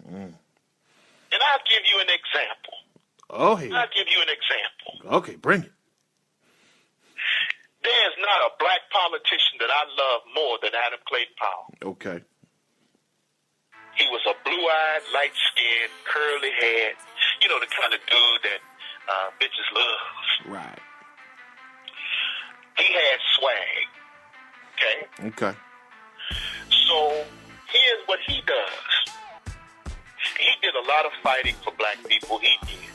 And I'll give you an example. Oh, hey. I'll give you an example. Okay, bring it. There's not a black politician that I love more than Adam Clayton Powell. Okay. He was a blue-eyed, light-skinned, curly-haired, you know, the kind of dude that bitches love. Right. He had swag. Okay? Okay. So here's what he does. He did a lot of fighting for black people. He did.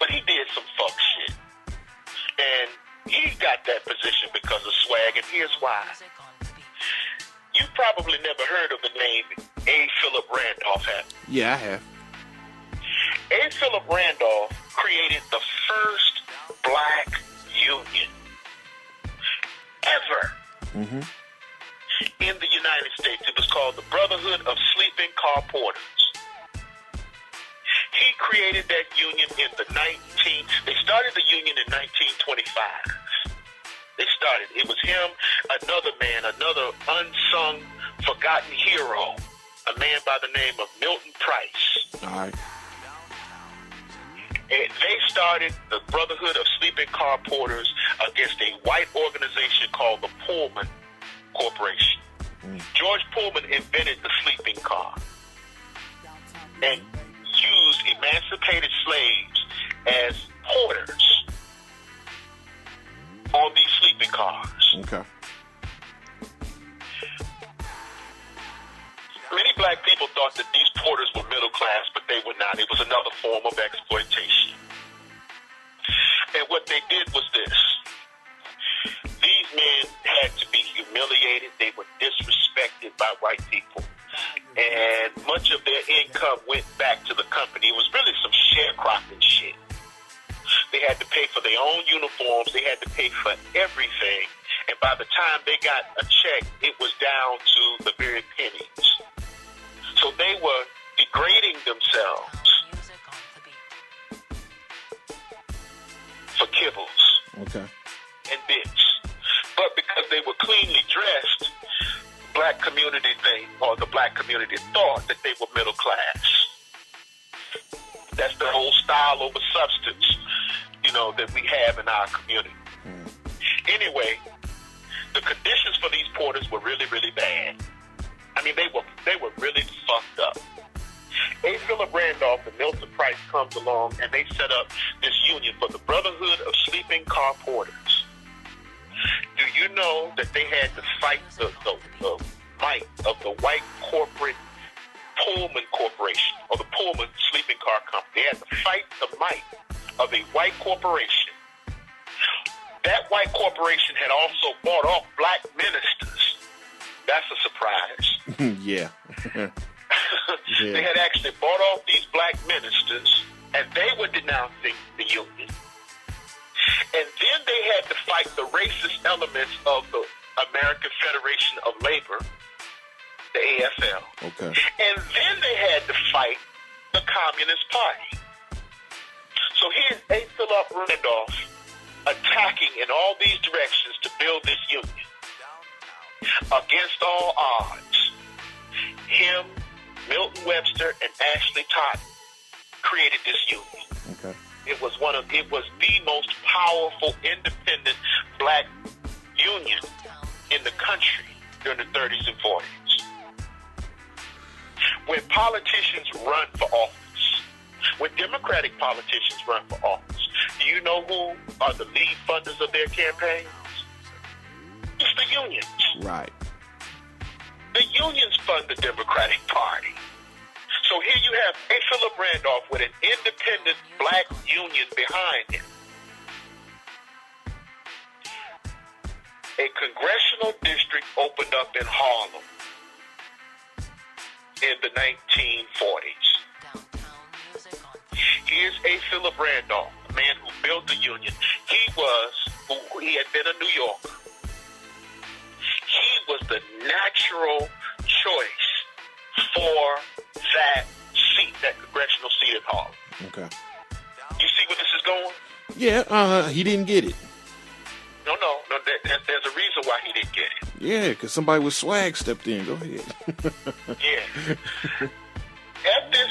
But he did some fuck shit. And he got that position because of swag, and here's why. You probably never heard of the name a.philp Randolph, have you? Yeah, I have. a.philp Randolph created the first black union ever in the United States. It was called the Brotherhood of Sleeping Car Porters. He created that union in they started the union in 1925. It was him, another man, another unsung, forgotten hero, a man by the name of Milton Price. All right. And they started the Brotherhood of Sleeping Car Porters against a white organization called the Pullman Corporation. George Pullman invented the sleeping car and used emancipated slaves as porters on these sleeping cars. Okay. Many black people thought that these porters were middle class, but they were not. It was another form of exploitation. And what they did was this. These men had to be humiliated. They were disrespected by white people. And much of their income went back to the company. It was really some sharecropping shit. They had to pay for their own uniforms. They had to pay for everything. And by the time they got a check, it was down to the very pennies. So they were degrading themselves for kibbles and bits. But because they were cleanly dressed, the black community thought that they were middle class. That's the whole style over substance, you know, that we have in our community. Anyway, the conditions for these porters were really, really bad. I mean, they were really fucked up. a.philp Randolph and Milton Price comes along and they set up this union for the Brotherhood of Sleeping Car Porters. Do you know that they had to fight the might of the white corporate Pullman Corporation, or the Pullman Sleeping Car Company? They had to fight the might of a white corporation. That white corporation had also bought off black ministers. That's a surprise. Yeah. They had actually bought off these black ministers, and they were denouncing the union. And then they had to fight the racist elements of the American Federation of Labor, the AFL. Okay. And then they had to fight the Communist Party. So here's a.philp Randolph attacking in all these directions to build this union. Against all odds, him, Milton Webster, and Ashley Totten created this union. Okay. It was the most powerful independent black union in the country during the 30s and 40s. When politicians run for office, when Democratic politicians run for office, do you know who are the lead funders of their campaigns? It's the unions. Right. The unions fund the Democratic Party. So here you have a.philp Randolph with an independent black union behind him. A congressional district opened up in Harlem in the 1940s. Here's a.philp Randolph, a man who built the union. He had been a New Yorker. He was the natural choice for that seat, that congressional seat in Harlem. Okay. You see where this is going? Yeah, he didn't get it. No, there's a reason why he didn't get it. Yeah, because somebody with swag stepped in. Go ahead. Yeah. at this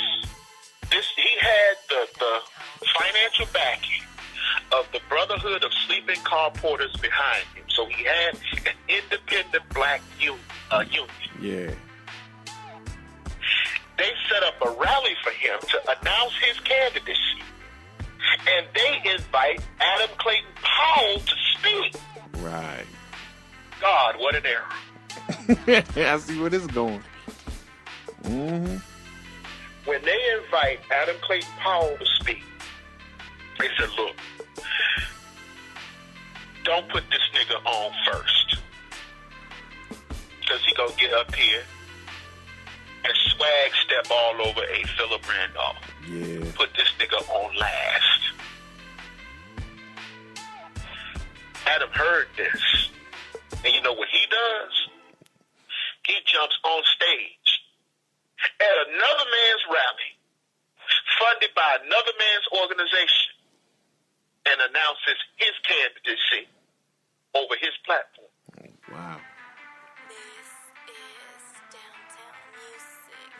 he had the financial backing of the Brotherhood of Sleeping Car Porters behind him. So he had an independent black union. Yeah. They set up a rally for him to announce his candidacy. And they invite Adam Clayton Powell to speak. Right. God, what an error. I see where this is going. Mm-hmm. When they invite Adam Clayton Powell to speak, they said, look, don't put this nigga on first. Because he gonna get up here and swag step all over a.philp Randolph. Yeah. Put this nigga on last. Adam heard this. And you know what he does? He jumps on stage at another man's rally, funded by another man's organization, and announces his candidacy over his platform. Wow. This is downtown music.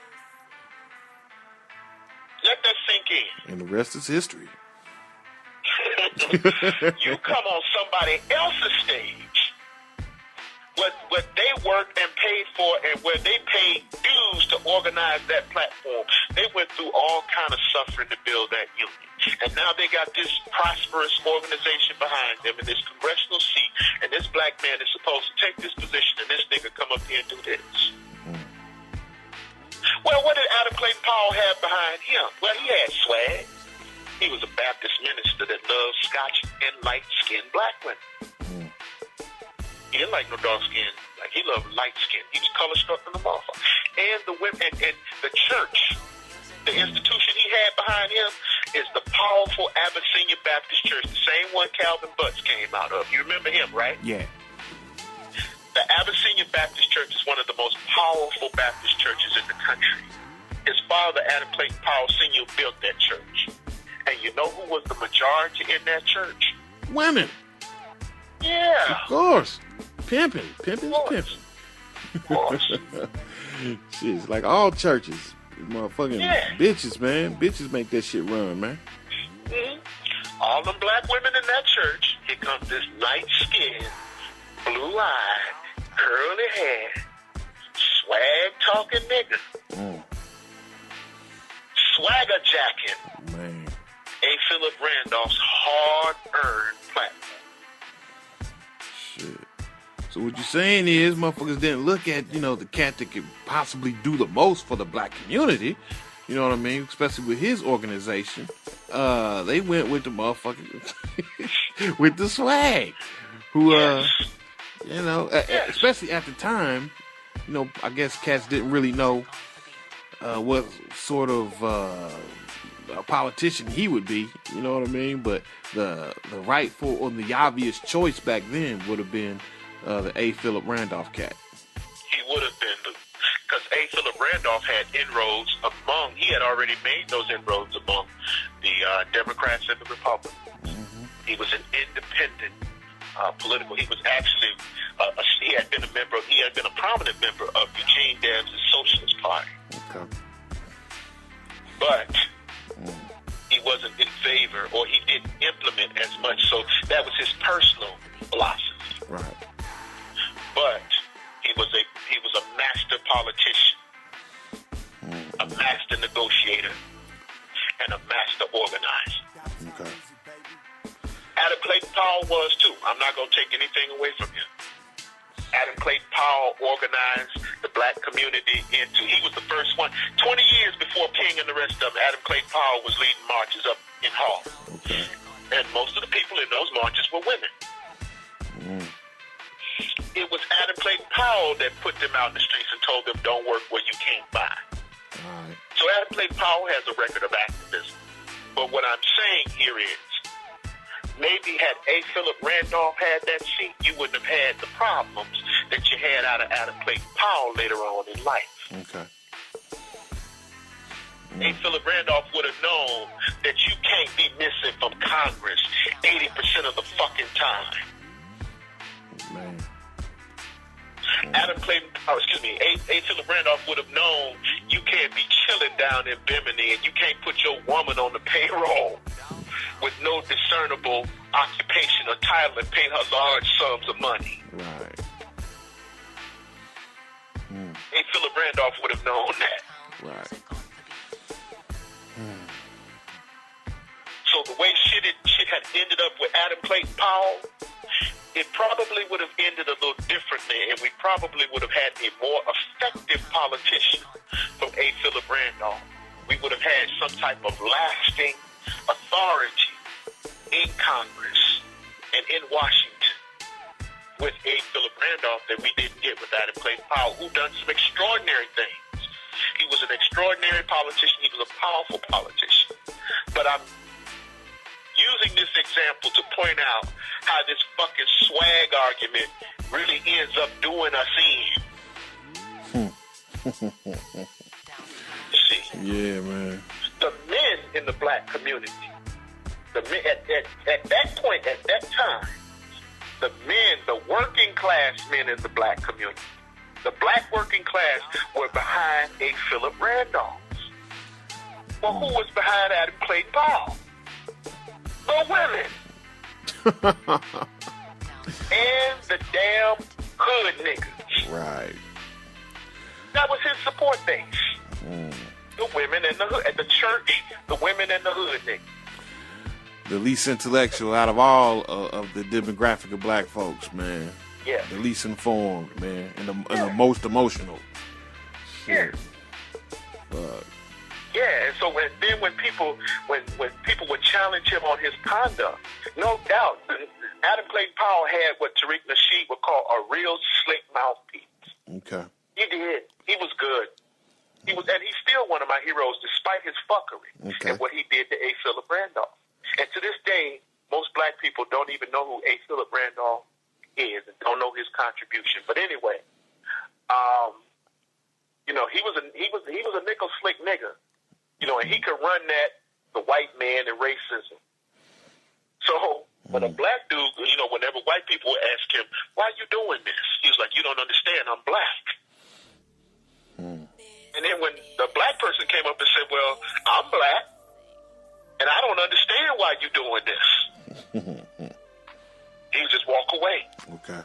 Let that sink in. And the rest is history. You come on somebody else's stage, what they worked and paid for, and where they paid dues to organize that platform. They went through all kind of suffering to build that union. And now they got this prosperous organization behind them in this congressional seat, and this black man is supposed to take this position, and this nigga come up here and do this. Well, what did Adam Clayton Powell have behind him? Well, he had swag. He was a Baptist minister that loved scotch and light-skinned black women. He didn't like no dark skin. Like, he loved light skin. He was color struck in the motherfucker. And the women and the church, the institution he had behind him is the powerful Abyssinian Baptist Church, the same one Calvin Butts came out of. You remember him, right? Yeah. The Abyssinian Baptist Church is one of the most powerful Baptist churches in the country. His father, Adam Clayton Powell Sr., built that church. And you know who was the majority in that church? Women. Yeah. Of course. Pimping. Of course. Shit, it's like all churches. Motherfucking bitches, man. Bitches make that shit run, man. Mm-hmm. All them black women in that church, here comes this light-skinned, blue-eyed, curly hair, swag-talking nigga. Swagger jacking. Man. a.philp Randolph's hard-earned platform. Shit. So what you're saying is motherfuckers didn't look at, the cat that could possibly do the most for the black community. You know what I mean? Especially with his organization. They went with the motherfucker with the swag. Who, especially at the time, I guess cats didn't really know what sort of a politician he would be, you know what I mean? But the rightful or the obvious choice back then would have been the a.philp Randolph cat. He would have been, because a.philp Randolph had inroads he had already made those inroads among the Democrats and the Republicans. Mm-hmm. He was an independent political. He was actually, he had been a prominent member of Eugene Debs' Socialist Party. Okay. But he wasn't in favor, or he didn't implement as much. So that was his personal philosophy. Right. But he was a master politician, a master negotiator, and a master organizer. Okay. Adam Clayton Powell was too. I'm not going to take anything away from him. Adam Clayton Powell organized the black community he was the first one. 20 years before King and the rest of them, Adam Clayton Powell was leading marches up in Harlem. Okay. And most of the people in those marches were women. It was Adam Clayton Powell that put them out in the streets and told them, don't work where you can't buy. Right. So Adam Clayton Powell has a record of activism. But what I'm saying here is, maybe had a.philp Randolph had that seat, you wouldn't have had the problems that you had out of Adam Clayton Powell later on in life. Okay. a.philp Randolph would have known that you can't be missing from Congress 80% of the fucking time. Man. a.philp Randolph would have known you can't be chilling down in Bimini, and you can't put your woman on the payroll with no discernible occupation or title and pay her large sums of money. Right. A. Philip Randolph would have known that. Right. So the way shit had ended up with Adam Clayton Powell, it probably would have ended a little differently, and we probably would have had a more effective politician from A. Philip Randolph. We would have had some type of lasting authority in Congress and in Washington with A. Philip Randolph that we didn't get with Adam Clayton Powell, who done some extraordinary things. He was an extraordinary politician. He was a powerful politician. But I'm using this example to point out how this fucking swag argument really ends up doing us in. You see? Yeah, man. The men in the black community, the men, at that point, at that time, the men, the working class men in the black community, the black working class were behind A. Philip Randolph. Well, who was behind Adam Clayton Powell? The women. And the damn hood niggas. Right. That was his support base. The women and the hood. At the church, the women and the hood niggas. The least intellectual out of all of the demographic of black folks, man. Yeah. The least informed, man, and the most emotional. Yeah. Fuck. Yeah, and so when people would challenge him on his conduct, no doubt, Adam Clayton Powell had what Tariq Nasheed would call a real slick mouthpiece. Okay. He did. He was good. And he's still one of my heroes, despite his fuckery and what he did to A. Philip Randolph. And to this day, most black people don't even know who A. Philip Randolph is and don't know his contribution. But anyway, he was a nickel slick nigga. And he could run the white man and racism. So when a black dude, whenever white people would ask him, why are you doing this? He was like, you don't understand, I'm black. And then when the black person came up and said, well, I'm black, and I don't understand why you're doing this. He would just walk away. Okay.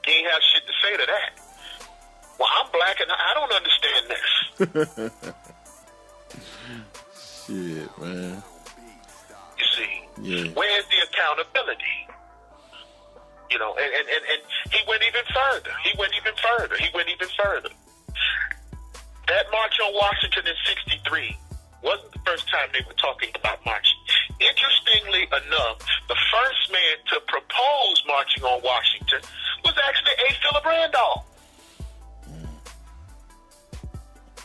He ain't have shit to say to that. Well, I'm black and I don't understand this. Shit, man. You see, where's the accountability? And he went even further. That march on Washington in '63 wasn't the first time they were talking about marching. Interestingly enough, the first man to propose marching on Washington was actually A. Philip Randolph.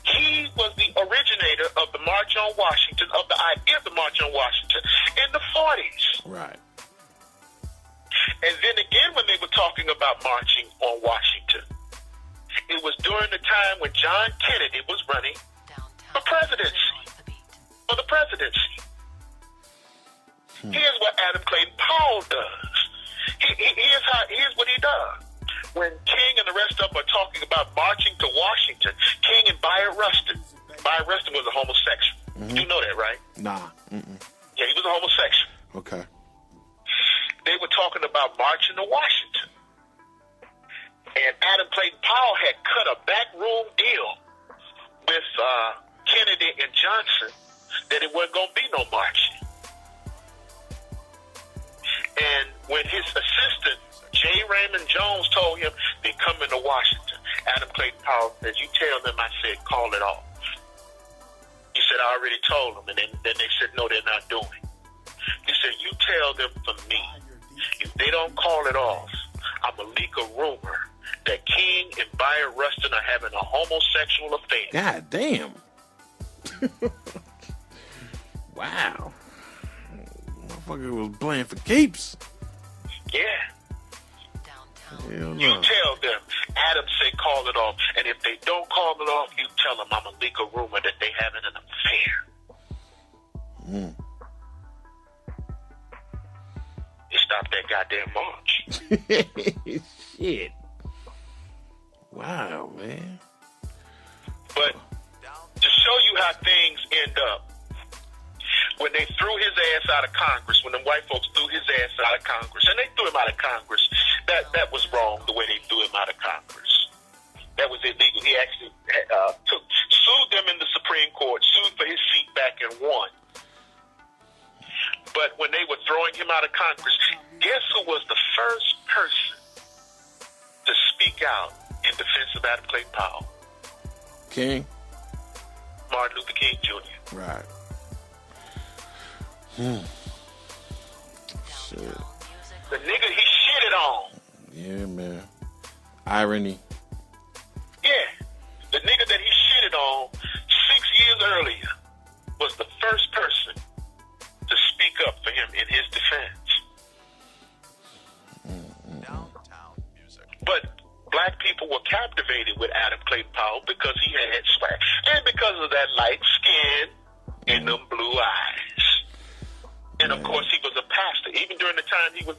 He was the originator of the March on Washington, of the idea of the March on Washington in the 40s. Right. And then again, when they were talking about marching on Washington, it was during the time when John Kennedy was running for the presidency. Here's what Adam Clayton Powell does. Here's what he does. When King and the rest of them are talking about marching to Washington, King and Bayard Rustin was a homosexual. You know that, right? Nah. Yeah, he was a homosexual. Okay. They were talking about marching to Washington. And Adam Clayton Powell had cut a backroom deal with Kennedy and Johnson that it wasn't going to be no marching. And when his assistant, J. Raymond Jones, told him they're coming to Washington, Adam Clayton Powell said, you tell them I said call it off. He said, I already told them. And then they said, no, they're not doing it. He said, you tell them for me, if they don't call it off, I'm going to leak a rumor that King and Bayard Rustin are having a homosexual affair. God damn. Wow. Motherfucker was playing for keeps. Yeah. Hell no. You tell them, Adam said call it off, and if they don't call it off, you tell them I'm going to leak a rumor that they having an affair. They stopped that goddamn march. Shit. Wow, man. But to show you how things end up. When they threw his ass out of Congress, when the white folks threw his ass out of Congress, and they threw him out of Congress, that was wrong the way they threw him out of Congress. That was illegal. He actually sued them in the Supreme Court, sued for his seat back and won. But when they were throwing him out of Congress, guess who was the first person to speak out in defense of Adam Clayton Powell? King? Martin Luther King Jr. Right. Shit. The nigga he shitted on. Yeah, man. Irony. Yeah. The nigga that he shitted on 6 years earlier was the first person to speak up for him in his defense. But black people were captivated with Adam Clayton Powell because he had swag. And because of that light skin and them blue eyes. And of course, he was a pastor. Even during the time he was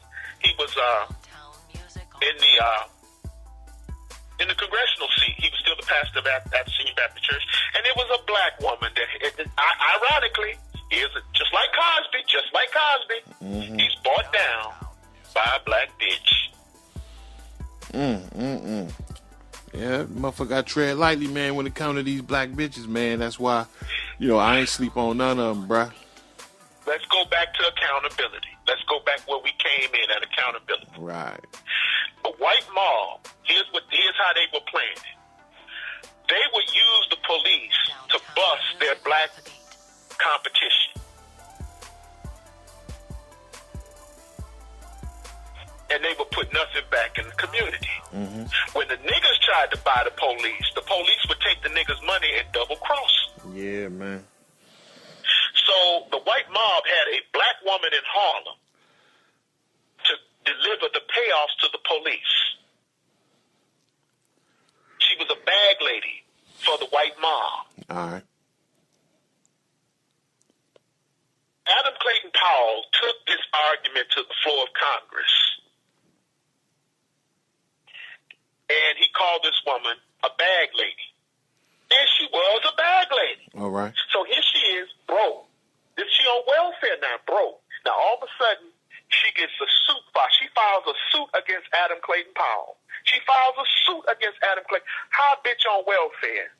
in the congressional seat, he was still the pastor at the Senior Baptist Church. And it was a black woman that, ironically, just like Cosby, he's bought down by a black bitch. Yeah, motherfucker, I tread lightly, man, when it comes to these black bitches, man. That's why, I ain't sleep on none of them, bruh. Let's go back to accountability. Let's go back where we came in at accountability. Right. The white mob, here's how they were playing it. They would use the police to bust their black competition. And they would put nothing back in the community. When the niggas tried to buy the police would take the niggas' money and double cross them. Yeah, man. So the white mob had a black woman in Harlem to deliver the payoffs to the police. She was a bag lady for the white mob. All right. Adam Clayton Powell took this argument to the floor of Congress. And he called this woman a bag lady. And she was a bag lady. All right. So here she is, broke. She on welfare now, broke. Now all of a sudden, she gets a suit filed. She files a suit against Adam Clayton Powell. She files a suit against Adam Clayton. How a bitch on welfare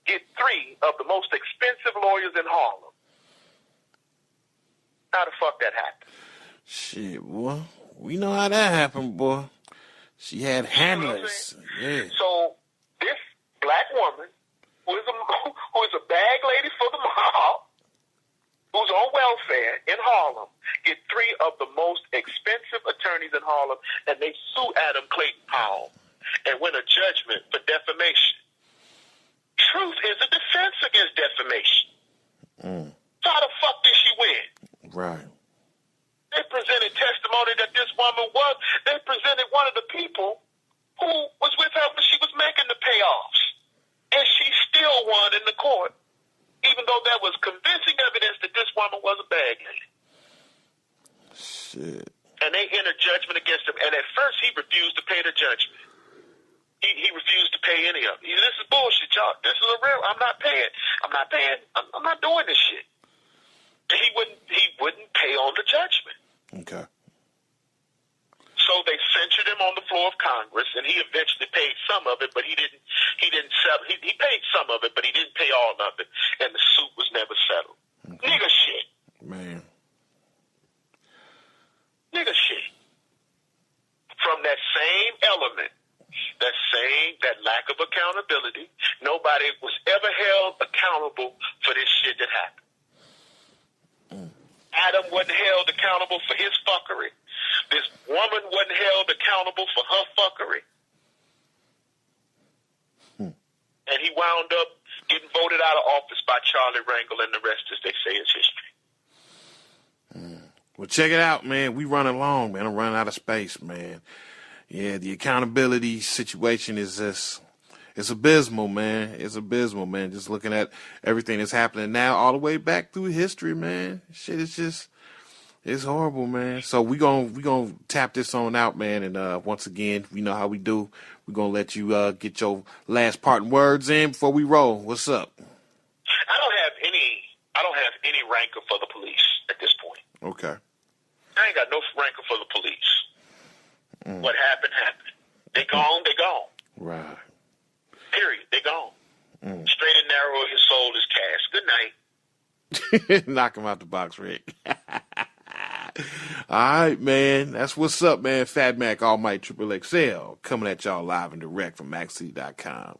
get 3 of the most expensive lawyers in Harlem? How the fuck that happened? Shit, boy. We know how that happened, boy. She had handlers. Yeah. So this black woman, who is a bag lady for the mob, who's on welfare in Harlem, get 3 of the most expensive attorneys in Harlem, and they sue Adam Clayton Powell and win a judgment for defamation. Truth is a defense against defamation. So how the fuck did she win? Right. They presented testimony that this woman they presented one of the people who was with her when she was making the payoffs. And she still won in the court, even though there was convincing evidence that this woman was a bag lady. Shit. And they entered judgment against him. And at first, he refused to pay the judgment. He refused to pay any of it. This is bullshit, y'all. This is a real. I'm not paying. I'm not doing this shit. And he wouldn't pay on the judgment. Okay. So they censured him on the floor of Congress, and he eventually paid some of it, but he didn't settle. He paid some of it, but he didn't pay all of it, and the suit was never settled. Okay. Nigga shit. Man. Nigga shit. From that same element, that lack of accountability, nobody was ever held accountable for this shit that happened. Adam wasn't held accountable for his fuckery. This woman wasn't held accountable for her fuckery. And he wound up getting voted out of office by Charlie Rangel, and the rest, as they say, is history. Well, check it out, man. We running long, man. I'm running out of space, man. Yeah, the accountability situation is just, it's abysmal, man. It's abysmal, man. Just looking at everything that's happening now, all the way back through history, man. Shit is just, it's horrible, man. So we gonna tap this on out, man. And once again, you know how we do. We're gonna let you get your last parting words in before we roll. What's up? I don't have any rancor for the police at this point. Okay. I ain't got no rancor for the police. What happened, happened. They gone, they gone. Right. Period. They gone. Straight and narrow, his soul is cast. Good night. Knock him out the box, Rick. All right, man. That's what's up, man. Fat Mac, Almighty Triple XL, coming at y'all live and direct from MaxC.com.